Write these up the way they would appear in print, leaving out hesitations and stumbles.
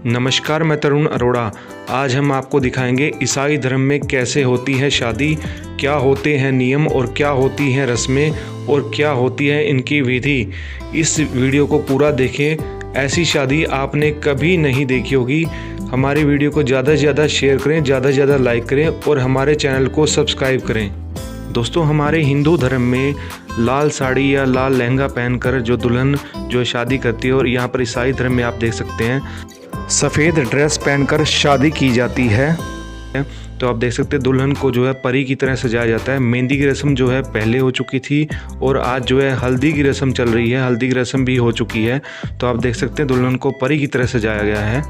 नमस्कार, मैं तरुण अरोड़ा। आज हम आपको दिखाएंगे ईसाई धर्म में कैसे होती है शादी, क्या होते हैं नियम और क्या होती हैं रस्में और क्या होती है इनकी विधि। इस वीडियो को पूरा देखें, ऐसी शादी आपने कभी नहीं देखी होगी। हमारी वीडियो को ज़्यादा से ज़्यादा शेयर करें, ज़्यादा से ज़्यादा लाइक करें और हमारे चैनल को सब्सक्राइब करें। दोस्तों, हमारे हिंदू धर्म में लाल साड़ी या लाल लहंगा पहनकर जो दुल्हन जो शादी करती है, और यहाँ पर ईसाई धर्म में आप देख सकते हैं सफ़ेद ड्रेस पहनकर शादी की जाती है। तो आप देख सकते हैं दुल्हन को जो है परी की तरह सजाया जाता है। मेहंदी की रस्म जो है पहले हो चुकी थी और आज जो है हल्दी की रस्म चल रही है। हल्दी की रस्म भी हो चुकी है। तो आप देख सकते हैं दुल्हन को परी की तरह सजाया गया है।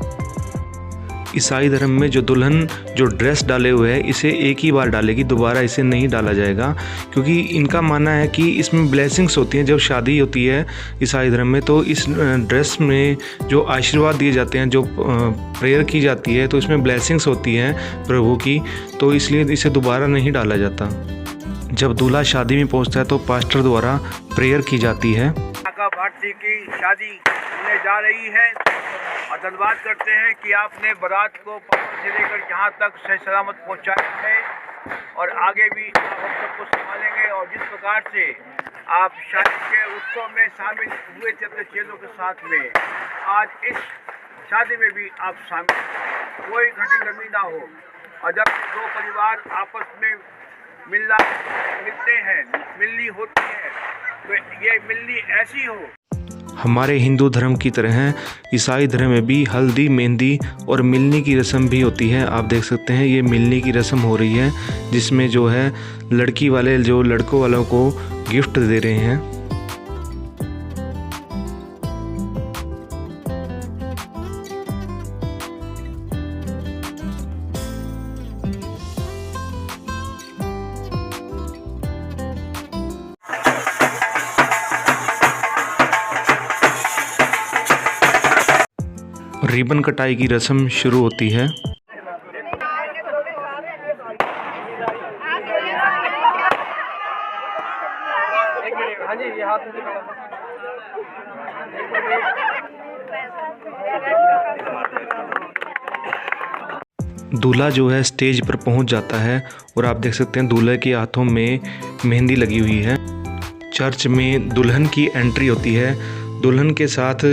ईसाई धर्म में जो दुल्हन जो ड्रेस डाले हुए है इसे एक ही बार डालेगी, दोबारा इसे नहीं डाला जाएगा, क्योंकि इनका मानना है कि इसमें ब्लेसिंग्स होती हैं। जब शादी होती है ईसाई धर्म में तो इस ड्रेस में जो आशीर्वाद दिए जाते हैं, जो प्रेयर की जाती है, तो इसमें ब्लेसिंग्स होती हैं प्रभु की, तो इसलिए इसे दोबारा नहीं डाला जाता। जब दूल्हा शादी में पहुंचता है तो पास्टर द्वारा प्रेयर की जाती है। भारती की शादी होने जा रही है और धन्यवाद करते हैं कि आपने बारात को पहाड़ से लेकर यहाँ तक सही सलामत पहुँचाया है और आगे भी आप हम सबको संभालेंगे। और जिस प्रकार से आप शादी के उत्सव में शामिल हुए थे अपने चेलों के साथ में, आज इस शादी में भी आप शामिल, कोई घटी कमी ना हो। और जब दो परिवार आपस में मिलते हैं, मिलनी होती है, तो ये मिलनी ऐसी हो। हमारे हिंदू धर्म की तरह ईसाई धर्म में भी हल्दी, मेहंदी और मिलनी की रस्म भी होती है। आप देख सकते हैं ये मिलनी की रस्म हो रही है, जिसमें जो है लड़की वाले जो लड़कों वालों को गिफ्ट दे रहे हैं। रिबन कटाई की रस्म शुरू होती है। दूल्हा जो है स्टेज पर पहुंच जाता है और आप देख सकते हैं दूल्हे के हाथों में मेहंदी लगी हुई है। चर्च में दुल्हन की एंट्री होती है। दुल्हन के साथ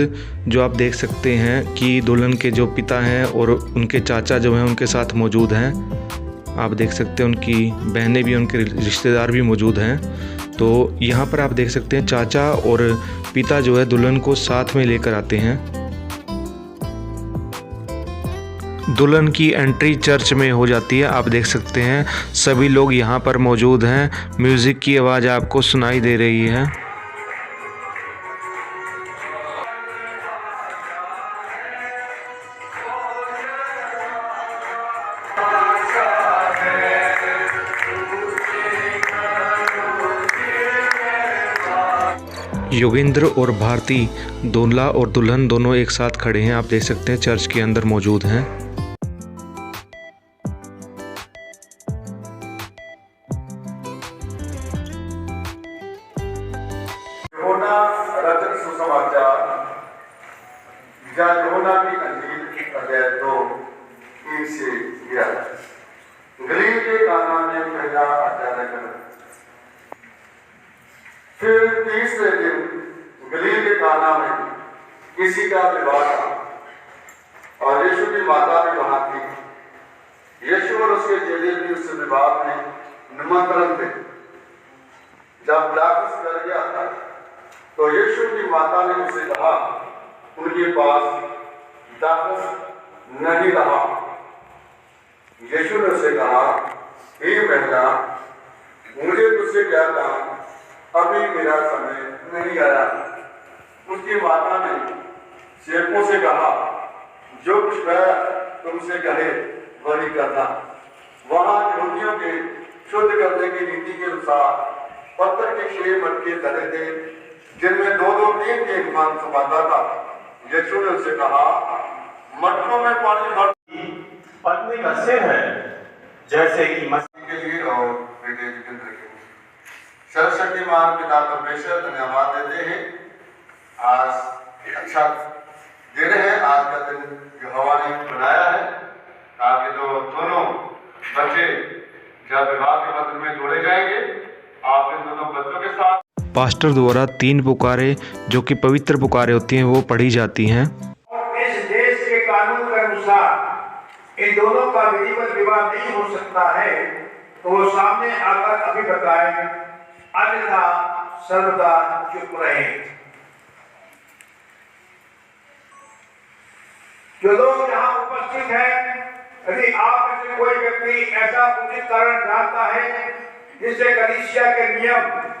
जो आप देख सकते हैं कि दुल्हन के जो पिता हैं और उनके चाचा जो हैं उनके साथ मौजूद हैं। आप देख सकते हैं उनकी बहनें भी, उनके रिश्तेदार भी मौजूद हैं। तो यहाँ पर आप देख सकते हैं चाचा और पिता जो है दुल्हन को साथ में लेकर आते हैं। दुल्हन की एंट्री चर्च में हो जाती है। आप देख सकते हैं सभी लोग यहाँ पर मौजूद हैं। म्यूज़िक की आवाज़ आपको सुनाई दे रही है। योगेंद्र और भारती, दूल्हा और दुल्हन दोनों एक साथ खड़े हैं। आप देख सकते हैं चर्च के अंदर मौजूद हैं। सुसमाचार या यूहन्ना की अंजील अध्याय 2 1 से 11। गलील के काना में पहला अचानक। फिर तीसरे दिन गलील के काना में किसी का विवाह था और यीशु की माता भी वहां थी। यीशु और उसके चेले भी उस विवाह में निमंत्रण थे। जब ब्याह कर गया था तो यीशु की माता ने उसे कहा, उनके पास दाखस नहीं रहा। यीशु ने उसे कहा, हे महिला, मुझे तुझसे क्या काम, अभी मेरा समय नहीं आया। उसकी माता ने सेवकों से कहा, जो कुछ वह तुमसे कहे वही करना। वहां यहूदियों के शुद्ध करने की रीति के अनुसार पत्थर के 6 मटके धरे थे, जिनमें 2-2 3-3 मान समाता था। यीशु ने उसे कहा, मटकों में पानी भर। पत्नी का सिर है, जैसे कि मसीह के लिए और बेटे जितेंद्र के लिए सर्वशक्तिमान पिता परमेश्वर धन्यवाद देते हैं। आज अच्छा दिन है, आज का दिन यहोवा ने पास्टर द्वारा 3 पुकारे जो कि पवित्र पुकारे होती हैं वो पढ़ी जाती हैं। और इस देश के कानून के अनुसार इन दोनों का विधिवत विवाह नहीं हो सकता है, तो वो सामने आकर अभी बताएं, अन्यथा सर्वदा चुप रहे। जो लोग यहाँ उपस्थित हैं, यदि आप में से कोई व्यक्ति ऐसा उचित कारण जानता है जिससे कलीसिया के नियम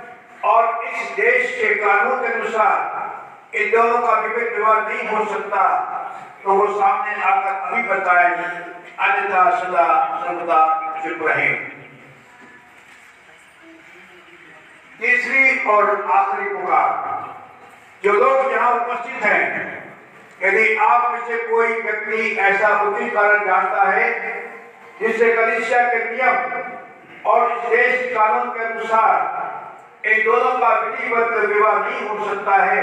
और इस देश के कानून के अनुसार इन दोनों का विधिवत विवाह नहीं हो सकता, तो वो सामने आकर अभी बताएं, अन्यथा सदा सर्वदा चुप रहे। तीसरी और आखिरी पुकार, जो लोग यहाँ उपस्थित हैं, यदि आप में से कोई व्यक्ति ऐसा उचित कारण जानता है जिससे कलीसिया के नियम और इस देश के कानून के अनुसार इन दोनों का विधिवत विवाह नहीं हो सकता है,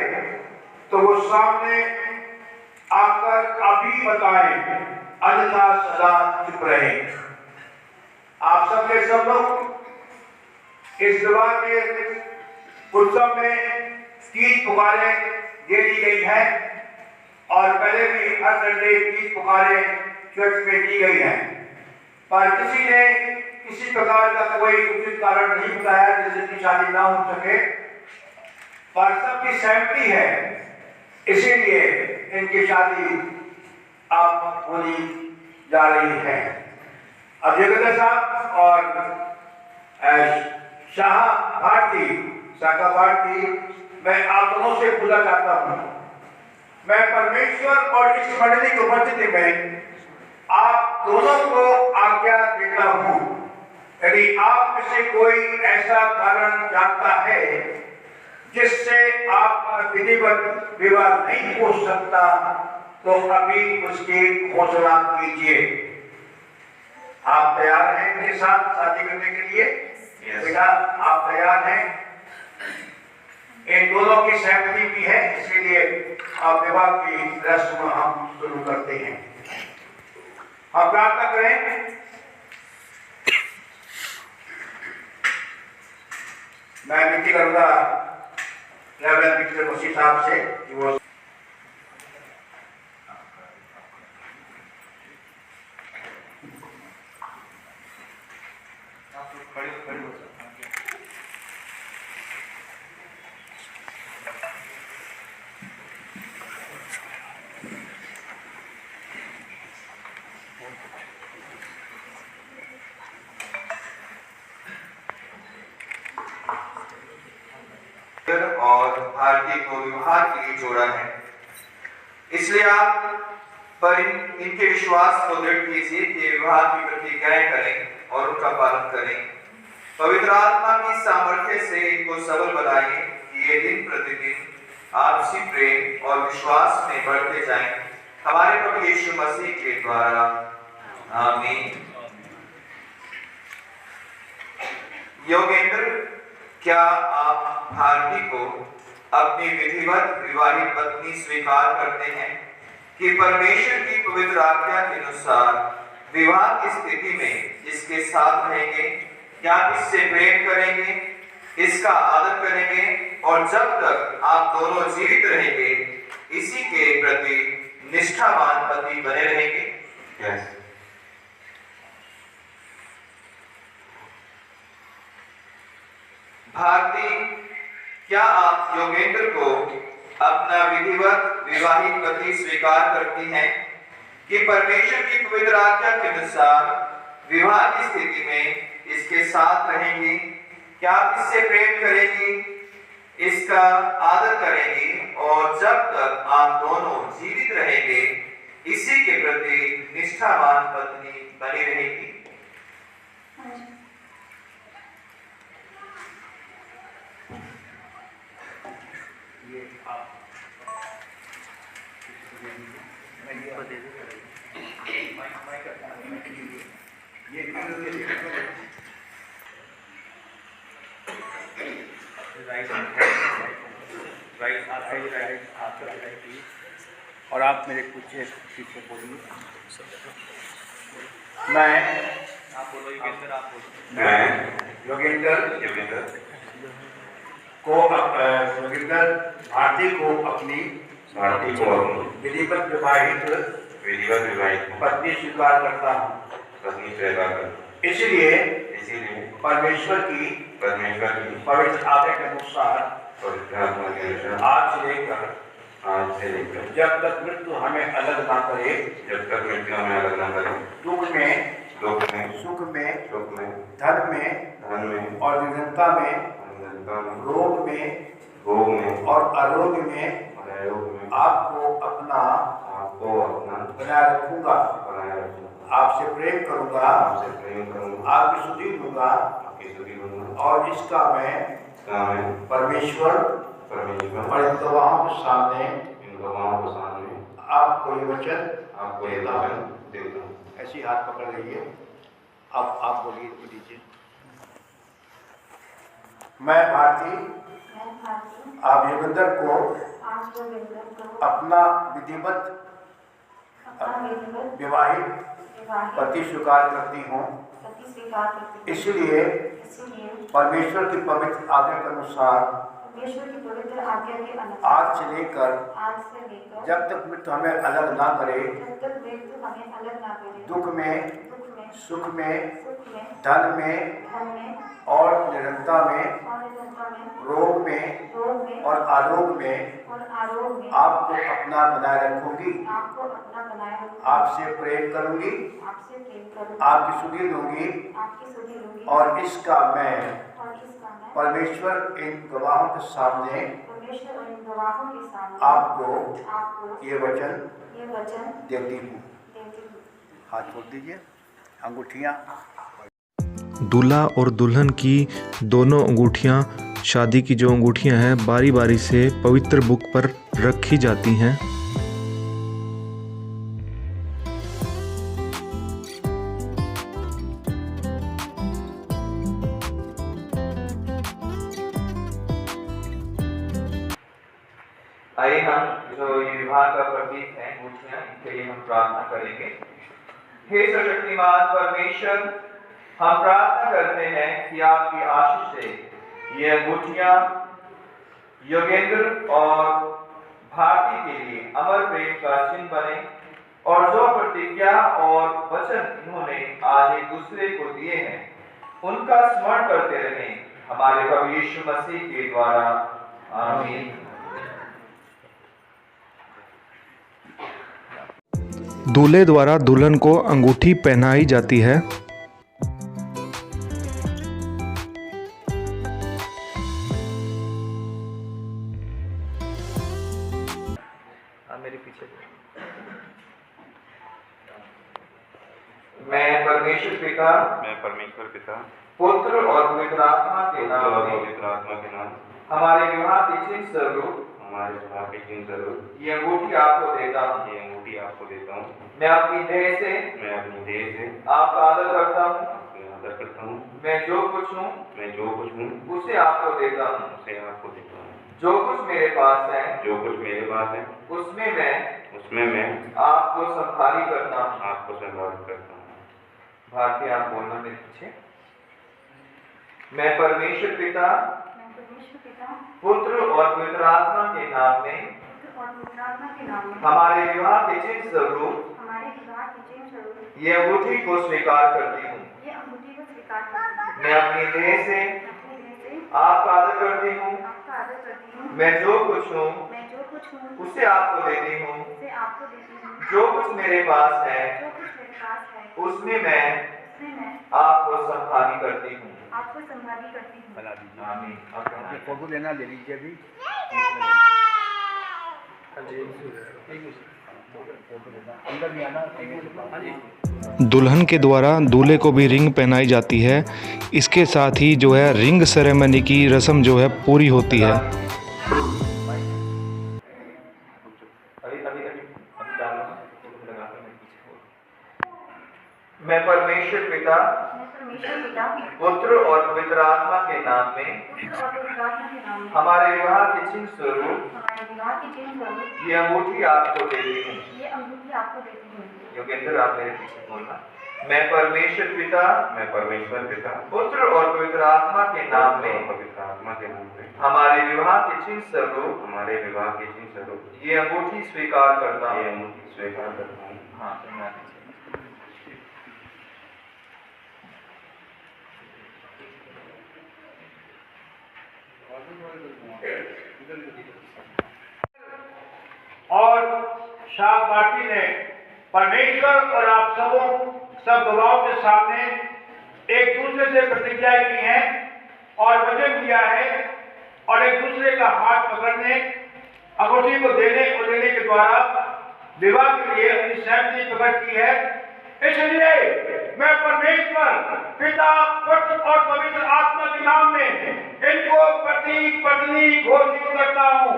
तो वो सामने आकर अभी बताएं, अन्यथा सदा चुप रहे। आप सबके सब लोग इस विवाह के उत्सव में 3 पुकारें दे दी गई है और पहले भी हर संडे 3 पुकारें चर्च में दी गई हैं, पर किसी ने किसी प्रकार का कोई उचित कारण नहीं बताया जिससे कि शादी ना हो सके, पर सबकी सहमति है, इसीलिए इनकी शादी अब होनी जा रही है। अब जगदीश साहब और शाह भारती, शाखा भारती, मैं आप दोनों से पूछना चाहता हूँ, मैं परमेश्वर और इस मंडली की उपस्थिति में आप दोनों को आज्ञा देता हूँ, यदि आप में से कोई ऐसा कारण जानता है जिससे आप विधिवत विवाह नहीं हो सकता, तो अभी उसकी घोषणा कीजिए। आप तैयार हैं मेरे साथ शादी करने के लिए? बेटा आप तैयार हैं? इन दोनों की सहमति भी है, इसीलिए आप विवाह की रस्म हम शुरू करते हैं। हम प्रार्थना करें। मैं विनती करूंगा रेवरेंड विक्टर मसीह साहब से कि वो और भारतीय को विवाह के लिए जोड़ा है, इसलिए आप पर इनके विश्वास को दृढ़ कीजिए कि विवाह की प्रतिज्ञाएं करें और उनका पालन करें। पवित्र आत्मा की सामर्थ्य से इनको सबल बनाइए कि ये दिन प्रतिदिन आपसी प्रेम और विश्वास में बढ़ते जाएं, हमारे प्रभु यीशु मसीह के द्वारा, आमीन। योगेंद्र, क्या आप भारती को अपनी विधिवत विवाहित पत्नी स्वीकार करते हैं कि परमेश्वर की पवित्र आज्ञा के अनुसार विवाह की स्थिति में इसके साथ रहेंगे, क्या इससे प्रेम करेंगे, इसका आदर करेंगे और जब तक आप दोनों जीवित रहेंगे इसी के प्रति निष्ठावान पति बने रहेंगे? yes. भारती, क्या आप योगेंद्र को अपना विधिवत विवाहित पति स्वीकार करती हैं कि परमेश्वर की पवित्र आज्ञा के अनुसार विवाह की स्थिति में इसके साथ रहेंगी, क्या आप इससे प्रेम करेंगी, इसका आदर करेंगी और जब तक आप दोनों जीवित रहेंगे इसी के प्रति निष्ठावान पत्नी बनी रहेगी? और आप मेरे पीछे पीछे बोलिए। मैं योगेंद्र को जोगिंदर भारती को अपनी विधिवत विवाहित पत्नी स्वीकार करता हूँ। इसलिए परमेश्वर की पवित्र आज्ञा के अनुसार आज से लेकर जब तक मृत्यु हमें अलग ना करे, दुख में सुख में धन में और विभिन्नता में, रोग में और आरोग्य में आपको अपना बनाए रखूंगा। आपसे प्रेम करूंगा, आपकी स्तुति दूंगा और इसका मैं परमेश्वर और इन गवाहों के सामने आपको ये वचन देता हूँ। ऐसी हाथ पकड़ रही है। अब आप बोलिए दीजिए। मैं भारती आप योगिंदर को अपना विधिवत विवाहित पति स्वीकार करती हूँ। इसलिए परमेश्वर की पवित्र आज्ञा के अनुसार आज से लेकर जब तक मृत्यु हमें अलग ना करे, दुख में सुख में धन में और निरंतर में, रोग में और आरोग्य में आपको अपना बनाए रखूंगी। आपसे प्रेम करूंगी, आपकी स्तुति दूंगी और इसका मैं परमेश्वर इन गवाहों के सामने आपको ये वचन देती हूँ। हाथ छोड़ दीजिए। अंगूठियाँ दूल्हा और दुल्हन की दोनों अंगूठियां, शादी की जो अंगूठियां हैं, बारी बारी से पवित्र बुक पर रखी जाती हैं। आइए हम जो ये विवाह का प्रतीक है अंगूठियां, इनके लिए हम प्रार्थना करेंगे। हे सर्वशक्तिमान परमेश्वर, हम प्रार्थना करते हैं कि आपकी आशीष से ये अंगूठियां योगेंद्र और भारती के लिए अमर प्रेम का चिन्ह बने और जो प्रतिज्ञा और वचन इन्होंने आज एक दूसरे को दिए हैं उनका स्मरण करते रहें, हमारे प्रभु यीशु मसीह के द्वारा। आमीन। दूल्हे द्वारा दुल्हन को अंगूठी पहनाई जाती है। मेरे पीछे मैं परमेश्वर पिता पुत्र और पवित्र आत्मा के नाम हमारे विवाह के चिन्ह स्वरूप ये अंगूठी आपको देता हूँ। मैं अपनी देह से आपका आदर करता हूँ। मैं जो कुछ हूँ उसे आपको देता हूँ। जो कुछ मेरे पास है उसमें मैं आपको संभाली करता हूँ। भारती आप बोलना मेरे पीछे। मैं परमेश्वर पिता पुत्र और पवित्र आत्मा के नाम में हमारे विवाह के चिन्ह स्वरूप ये अंगूठी को स्वीकार करती हूँ। मैं अपनी देह से आपका आदर करती हूँ। मैं जो कुछ हूँ उसे आपको देती हूँ। जो कुछ मेरे पास है उसमें मैं आपको संभाली करती हूँ। बना दीजिए। आमीन। आप फोटो लेना ले लीजिए अभी। अंदर नहीं आना। दुल्हन के द्वारा दूल्हे को भी रिंग पहनाई जाती है। इसके साथ ही जो है रिंग सेरेमनी की रस्म जो है पूरी होती है। मैं परमेश्वर पिता पुत्र और पवित्र आत्मा के नाम में हमारे विवाह के चिन्ह स्वरूप ये अंगूठी आपको देती हूँ। योगेंद्र आप मेरे पीछे बोलना। मैं परमेश्वर पिता, पुत्र और पवित्र आत्मा के नाम में हमारे विवाह के चिन्ह स्वरूप ये अंगूठी स्वीकार करता हूँ। हाँ, और शाह पार्टी ने परमेश्वर और आप सब गवाहों के सामने एक दूसरे से प्रतिज्ञा की है और वचन दिया है और एक दूसरे का हाथ पकड़ने, अंगूठी को देने और लेने के द्वारा विवाह के लिए अपनी सहमति प्रकट की है। इसलिए मैं परमेश्वर पिता, पुत्र और पवित्र आत्मा के नाम में इनको पति पत्नी घोषित करता हूँ।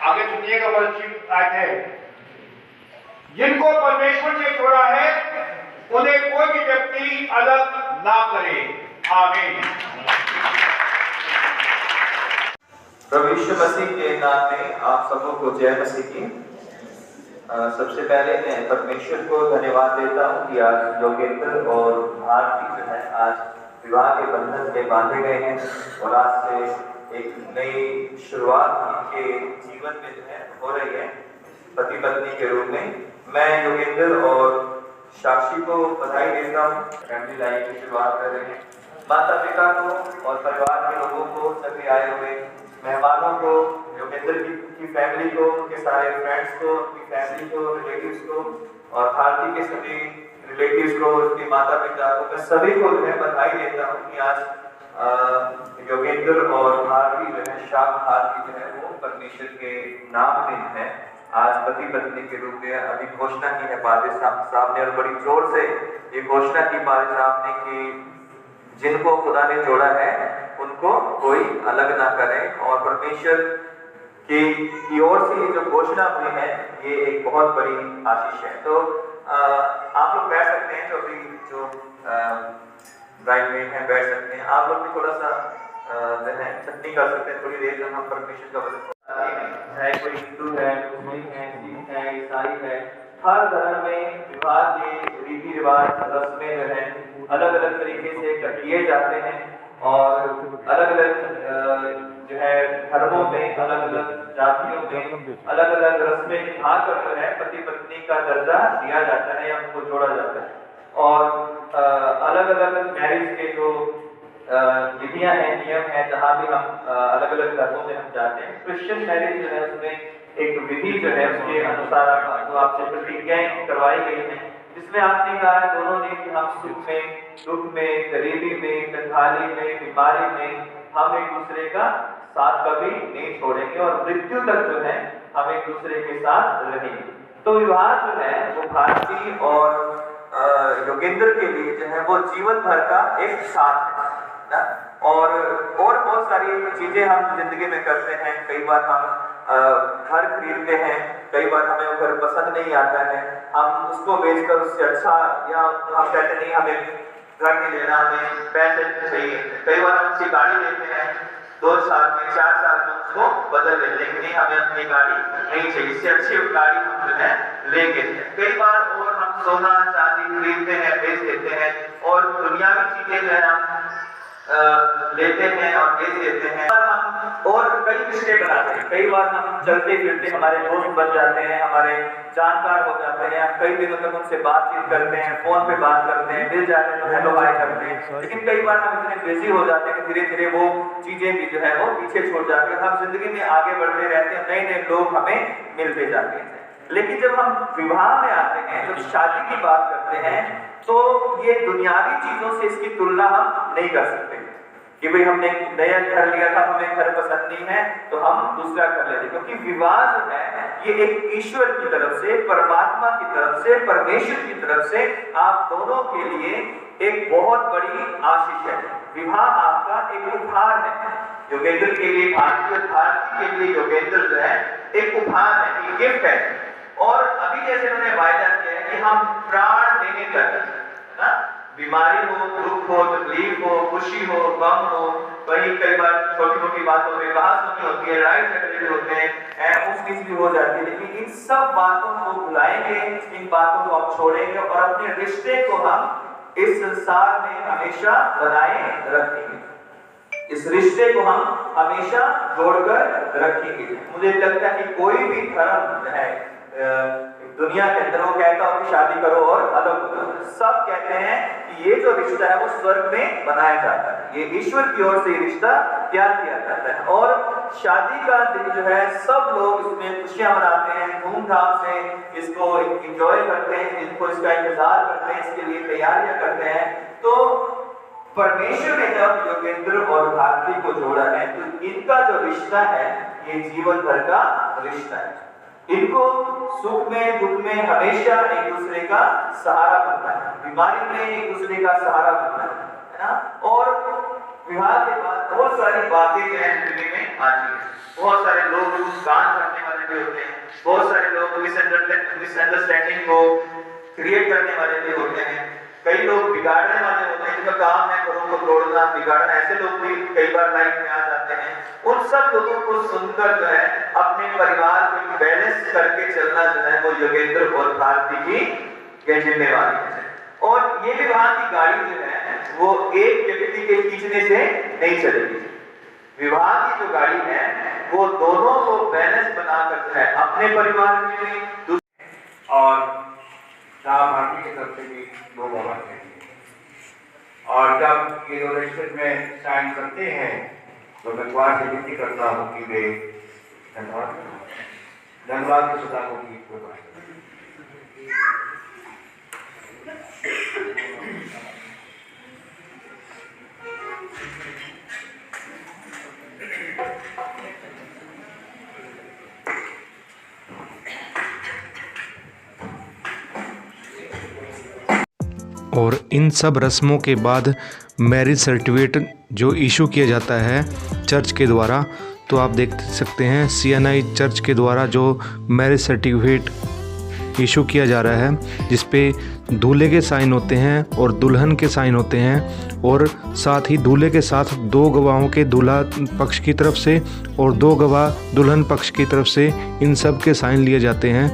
आगे सुनिएगा, बहुत अच्छी बात है। जिनको परमेश्वर ने छोड़ा है उन्हें कोई भी व्यक्ति अलग ना करे। आमीन। प्रभु यीशु मसीह के नाम में आप सबों को जय मसीह की। सबसे पहले मैं परमेश्वर को धन्यवाद देता हूँ कि आज योगेंद्र और भारती जो है आज विवाह के बंधन में बांधे गए हैं और आज से एक नई शुरुआत इनके जीवन में जो है हो रही है पति पत्नी के रूप में। मैं योगेंद्र और साक्षी को बधाई देता हूँ, फैमिली लाइफ की शुरुआत कर रहे हैं। माता पिता को और परिवार के लोगों को, सभी आए हुए मेहमानों को, योगेंद्र की फैमिली को, उनके सारे फ्रेंड्स को, उनकी फैमिली को, रिलेटिव्स को और भारती के सभी रिलेटिव्स को, उनके माता पिता को, मैं सभी को जो है बधाई देता हूँ कि आज योगेंद्र और भारती जो है, शाह भारती जो है वो परमेश्वर के नाम में है आज पति पत्नी के रूप में अभी घोषणा की है पादरी साहब ने और बड़ी जोर से ये घोषणा की पादरी साहब ने कि जिनको खुदा ने जोड़ा है उनको कोई अलग ना करे। और परमेश्वर की ओर से ये जो घोषणा हुई है ये एक बहुत बड़ी आशीष है। तो आप लोग बैठ सकते हैं, जो अभी जो ब्राइड में है बैठ सकते हैं। आप लोग भी थोड़ा सा जो है छटनी कर सकते हैं थोड़ी देर जब हम परमेश्वर का वचन है। कोई हिंदू है, मुस्लिम है, सिख है, ईसाई है, हर धर्म में विवाह के रीति रिवाज रस्में जो है अलग अलग तरीके से किए जाते हैं और अलग अलग जो है धर्मों में, अलग अलग जातियों में अलग अलग रस्में निभाकर जो है पति पत्नी का दर्जा दिया जाता है या उनको जोड़ा जाता है। और अलग अलग मैरिज के जो विधियां हैं, नियम है, जहाँ भी हम अलग अलग धर्मों में हम जाते हैं, क्रिश्चियन मैरिज जो है उसमें एक विधि जो है उसके अनुसार जो आपसे प्रतिज्ञाएं करवाई गई हैं, जिसमें आपने कहा है दोनों ने कि हम सुख में, दुख में, गरीबी में, कंगाली में, बीमारी में हम एक दूसरे का साथ कभी नहीं छोड़ेंगे और मृत्यु तक जो है हम एक दूसरे के साथ रहेंगे। तो विवाह जो है वो भारती और योगेंद्र के लिए जो है वो जीवन भर का एक साथ है ना। और बहुत सारी चीजें हम जिंदगी में करते हैं। कई बार हम घर खरीदते हैं, कई बार हमें वो घर पसंद नहीं आता है, हम उसको बेचकर उससे अच्छा, या हम कहते नहीं हमें घर नहीं लेना, हमें पैसे चाहिए। कई बार हम उसकी गाड़ी लेते हैं, 2 साल में 4 साल में उसको बदल लेते हैं, नहीं हमें अपनी गाड़ी नहीं चाहिए, इससे अच्छी गाड़ी हम जो है लेंगे। कई बार और हम सोना चांदी खरीदते हैं, बेच देते हैं और दुनियावी चीजें जो है हम लेते हैं और बेच देते हैं। और कई रिश्ते बनाते हैं, कई बार हम चलते फिरते हमारे दोस्त बन जाते हैं, हमारे जानकार हो जाते हैं, हम कई दिनों तक उनसे बातचीत करते हैं, फोन पे बात करते हैं, मिल जाते हैं तो हेलो हाय करते हैं। लेकिन कई बार हम इतने बिजी हो जाते हैं कि धीरे धीरे वो चीजें भी जो है वो पीछे छोड़ जाती हैं। हम जिंदगी में आगे बढ़ते रहते हैं, नए नए लोग हमें मिलते जाते हैं। लेकिन जब हम विवाह में आते हैं, जब शादी की बात करते हैं, तो ये दुनियावी चीजों से इसकी तुलना हम नहीं कर सकते कि भाई हमने नया घर लिया था, हमें घर पसंद नहीं है तो हम दूसरा कर लेते, क्योंकि विवाह जो है ये एक ईश्वर की तरफ से, परमात्मा की तरफ से, परमेश्वर की तरफ से आप दोनों के लिए एक बहुत बड़ी आशीष है। विवाह आपका एक उपहार है। योगेंद्र के लिए भारती और भारती के लिए योगेंद्र जो है एक उपहार है, एक गिफ्ट है। और अभी जैसे उन्होंने वायदा किया है कि हम प्राण देने तक ना बीमारी हो, दुख हो, तकलीफ हो, खुशी हो, गम हो, कई बार छोटी मोटी बातों में बहस होनी होती है, लड़ाई झगड़े होते हैं, ऊंच नीच भी हो जाती है, लेकिन इन सब बातों को भुलाएंगे, इन बातों को हम छोड़ेंगे और अपने रिश्ते को हम इस संसार में हमेशा बनाए रखेंगे। इस रिश्ते को हम हमेशा जोड़कर रखेंगे। मुझे लगता है कि कोई भी धर्म है दुनिया के अंदर वो कहता हो कि शादी करो और अलग हो जाओ, सब कहते हैं कि ये जो रिश्ता है वो स्वर्ग में बनाया जाता है, ये ईश्वर की ओर से रिश्ता तैयार किया जाता है। और शादी का दिन जो है सब लोग इसमें खुशियां मनाते हैं, धूमधाम से इसको एंजॉय करते हैं, इनको इसका इंतजार करते हैं, इसके लिए तैयारियां करते हैं। तो परमेश्वर ने जब योगेंद्र और भारती को जोड़ा है तो इनका जो रिश्ता है ये जीवन भर का रिश्ता है। इनको सुख में दुख में हमेशा एक दूसरे का सहारा बनना है, बीमारी में एक दूसरे का सहारा बनना है ना। और विवाह के बाद बहुत सारी बातें जो है दुनिया में आती है, बहुत सारे लोग गान करने वाले भी होते हैं, बहुत सारे लोग मिसअंडरस्टैंडिंग को क्रिएट करने वाले भी होते हैं, कई लोग बिगाड़ने वाले होते हैं, जिनका काम है घरों को तोड़ना बिगाड़ना, ऐसे लोग भी कई बार लाइफ में आ जाते हैं। उन सब लोगों को सुनकर जो है अपने परिवार को बैलेंस करके चलना जो है वो योगेंद्र और भारती की ये जिम्मेवारी है। और ये विवाह की गाड़ी जो है वो एक व्यक्ति के खींचने से नहीं चलेगी। विवाह की जो गाड़ी है वो दोनों को बैलेंस बनाकर जो है अपने परिवार में भी और भारती की तरफ से भी लोग होना चाहिए। और जब ये रजिस्टर में साइन करते हैं तो मैं द्वार से विनती करता हूँ कि वे धन्यवाद की सदा को भी और इन सब रस्मों के बाद मैरिज सर्टिफिकेट जो इशू किया जाता है चर्च के द्वारा, तो आप देख सकते हैं CNI चर्च के द्वारा जो मैरिज सर्टिफिकेट इशू किया जा रहा है, जिस पे दूल्हे के साइन होते हैं और दुल्हन के साइन होते हैं, और साथ ही दूल्हे के साथ 2 गवाहों के दूल्हा पक्ष की तरफ से और 2 गवाह दुल्हन पक्ष की तरफ से इन सब के साइन लिए जाते हैं,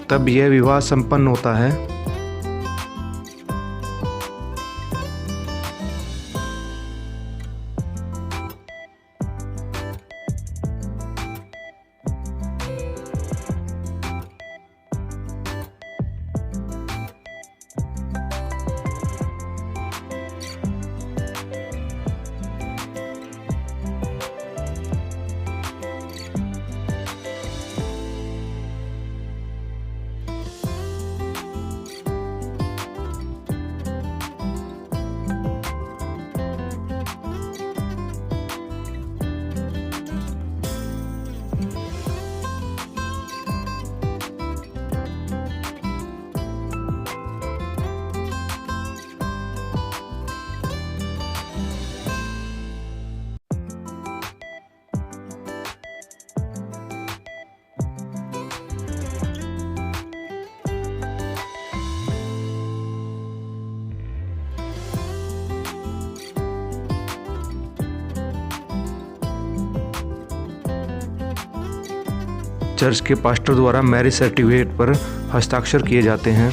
तब यह विवाह संपन्न होता है। चर्च के पास्टर द्वारा मैरिज सर्टिफिकेट पर हस्ताक्षर किए जाते हैं।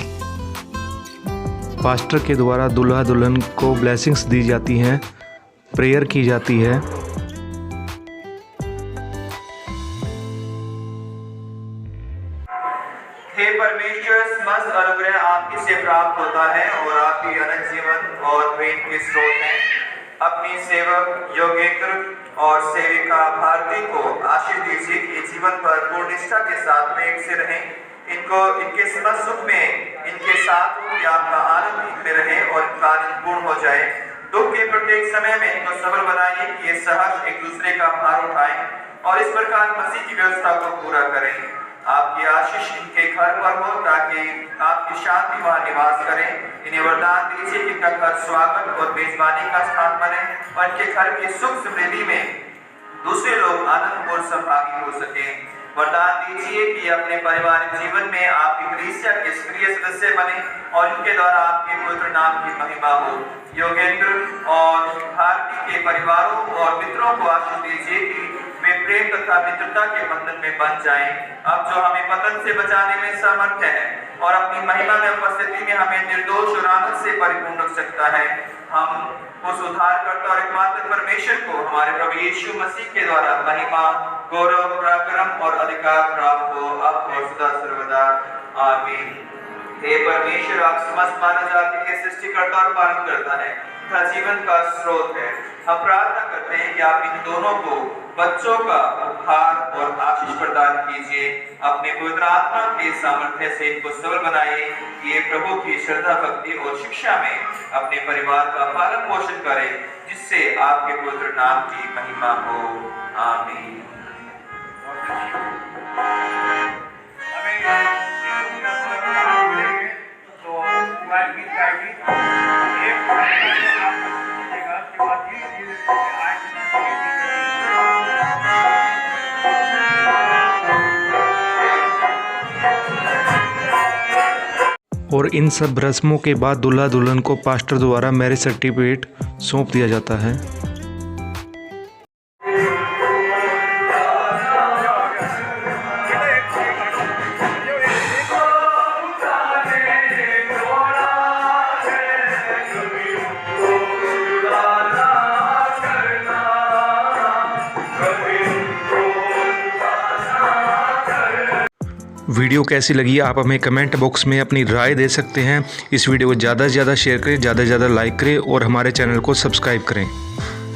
पास्टर के द्वारा दूल्हा दुल्हन को ब्लेसिंग्स दी जाती हैं, प्रेयर की जाती है। हे परमेश्वर, समस्त अनुग्रह आपकी से प्राप्त होता है और आपकी अनंत जीवन और प्रेम के स्रोत हैं। अपनी सेवक योगेंद्र और सेविका भारती को आशीष दीजिए कि जीवन पर पूर्ण निष्ठा के साथ प्रेम से रहें, इनके समस्त सुख में इनके साथ कि आपका आनंद इनमें रहे और इनका आनंद पूर्ण हो जाए। दुख के प्रत्येक समय में इनको सबल बनाइए कि ये सहज एक दूसरे का भार उठाएं और इस प्रकार मसीह की व्यवस्था को पूरा करें। आपकी आशीष इनके घर पर हो ताकि आपकी शांति वहां निवास करें। इन्हें वरदान दीजिए कि इनका घर स्वागत और मेजबानी का स्थान बने और इनके घर की सुख समृद्धि में दूसरे लोग आनंदपूर्ण सहभागी हो सके। वरदान दीजिए कि अपने पारिवारिक जीवन में आपकी कलीसिया के सक्रिय सदस्य बने और इनके द्वारा आपके पवित्र नाम की महिमा हो। योगेंद्र और भारती के परिवारों और मित्रों को आशीष दीजिए कि वे प्रेम तथा मित्रता के बंधन में बंध जाएं। अब जो हमें पतन से बचाने में समर्थ है और अपनी महिमा में उपस्थिति में हमें निर्दोष और आनंद से परिपूर्ण रख सकता है, हम उस उद्धारकर्ता और एकमात्र परमेश्वर को हमारे प्रभु यीशु मसीह के द्वारा महिमा, गौरव, पराक्रम और अधिकार प्राप्त हो अब और सदा सर्वदा। आमीन। हे परमेश्वर, आप समस्त मानव जाति के सृष्टिकर्ता और पालन करता है तथा जीवन का स्रोत है। हम प्रार्थना करते हैं कि आप इन दोनों को बच्चों का उपहार और आशीष प्रदान कीजिए। अपने पवित्र आत्मा के सामर्थ्य से इनको सबल बनाइए कि ये प्रभु की श्रद्धा, भक्ति और शिक्षा में अपने परिवार का पालन पोषण करें, जिससे आपके पवित्र नाम की महिमा हो। आमीन। और इन सब रस्मों के बाद दूल्हा दुल्हन को पास्टर द्वारा मैरिज सर्टिफिकेट सौंप दिया जाता है। वीडियो कैसी लगी आप हमें कमेंट बॉक्स में अपनी राय दे सकते हैं। इस वीडियो को ज़्यादा से ज़्यादा शेयर करें, ज़्यादा से ज़्यादा लाइक करें और हमारे चैनल को सब्सक्राइब करें।